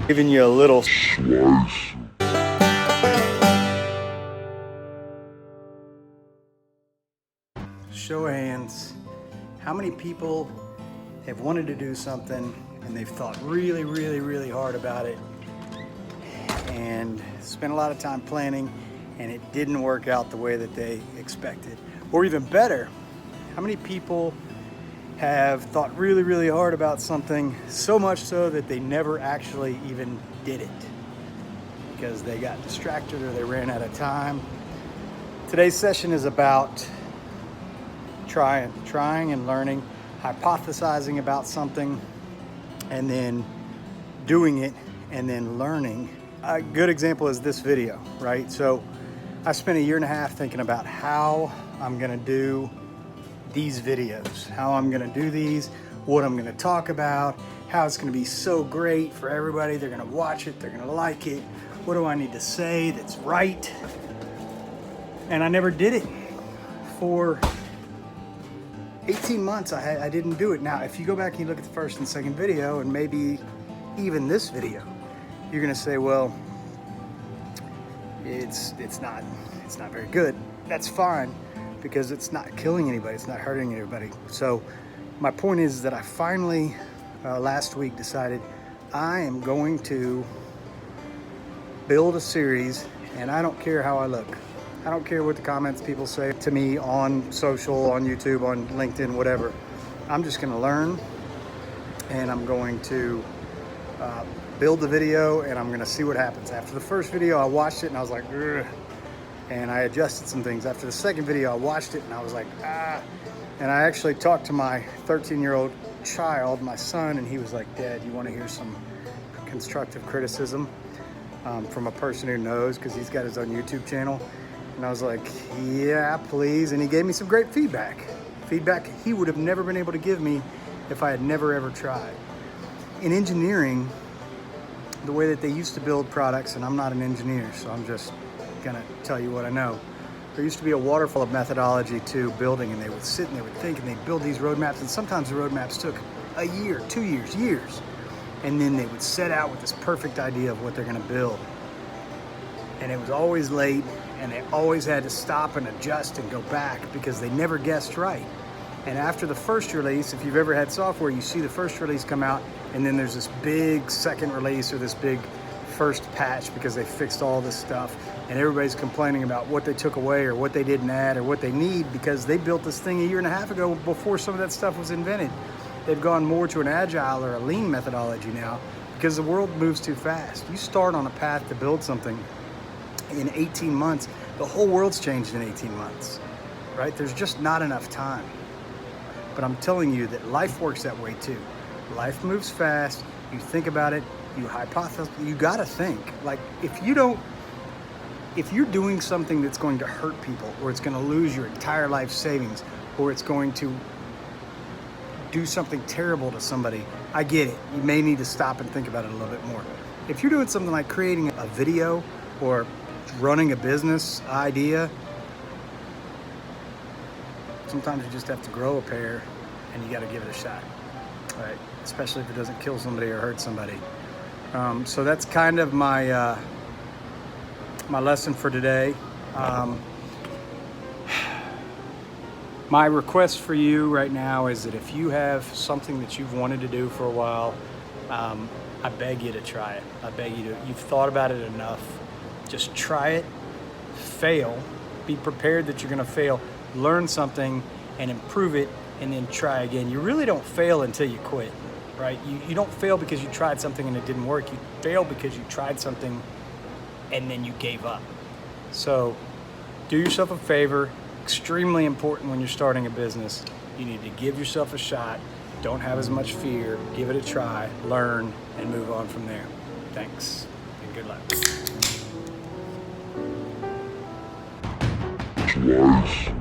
Giving you a little slice. Show of hands, how many people have wanted to do something and they've thought really, really, really hard about it and spent a lot of time planning and it didn't work out the way that they expected? Or even better, how many people have thought really, really hard about something, so much so that they never actually even did it because they got distracted or they ran out of time? Today's session is about trying and learning, hypothesizing about something, and then doing it, and then learning. A good example is this video, right? So I spent a year and a half thinking about how I'm gonna do these videos, how I'm gonna do these, what I'm gonna talk about, how it's gonna be so great for everybody. They're gonna watch it, they're gonna like it. What do I need to say that's right? And I never did it. For 18 months, I didn't do it. Now, if you go back and you look at the first and second video, and maybe even this video, you're gonna say, well, it's not very good. That's fine, because it's not killing anybody, it's not hurting anybody. So my point is that I finally, last week, decided I am going to build a series, and I don't care how I look. I don't care what the comments people say to me on social, on YouTube, on LinkedIn, whatever. I'm just gonna learn, and I'm going to build the video, and I'm gonna see what happens. After the first video, I watched it and I was like, ugh, and I adjusted some things. After the second video, I watched it and I was like, ah. And I actually talked to my 13-year-old child, my son, and he was like, Dad, you wanna hear some constructive criticism from a person who knows, because he's got his own YouTube channel? And I was like, yeah, please. And he gave me some great feedback. Feedback he would have never been able to give me if I had never ever tried. In engineering, the way that they used to build products, and I'm not an engineer, so I'm just gonna tell you what I know. There used to be a waterfall of methodology to building, and they would sit and they would think and they'd build these roadmaps, and sometimes the roadmaps took a year, 2 years, years. And then they would set out with this perfect idea of what they're gonna build. And it was always late, and they always had to stop and adjust and go back because they never guessed right. And after the first release, if you've ever had software, you see the first release come out, and then there's this big second release or this big first patch because they fixed all this stuff, and everybody's complaining about what they took away or what they didn't add or what they need because they built this thing a year and a half ago before some of that stuff was invented. They've gone more to an agile or a lean methodology now because the world moves too fast. You start on a path to build something in 18 months, the whole world's changed in 18 months, right? There's just not enough time. But I'm telling you that life works that way too. Life moves fast, you think about it, you hypothesize, you gotta think. Like, if you're doing something that's going to hurt people, or it's gonna lose your entire life savings, or it's going to do something terrible to somebody, I get it. You may need to stop and think about it a little bit more. If you're doing something like creating a video or running a business idea, sometimes you just have to grow a pair and you got to give it a shot, right? Especially if it doesn't kill somebody or hurt somebody. So that's kind of my my lesson for today. My request for you right now is that if you have something that you've wanted to do for a while, I beg you to try it. I beg you to. You've thought about it enough. Just try it, fail, be prepared that you're gonna fail, learn something and improve it, and then try again. You really don't fail until you quit, right? You don't fail because you tried something and it didn't work. You fail because you tried something and then you gave up. So do yourself a favor, extremely important when you're starting a business. You need to give yourself a shot. Don't have as much fear, give it a try, learn, and move on from there. Thanks, and good luck. Twice.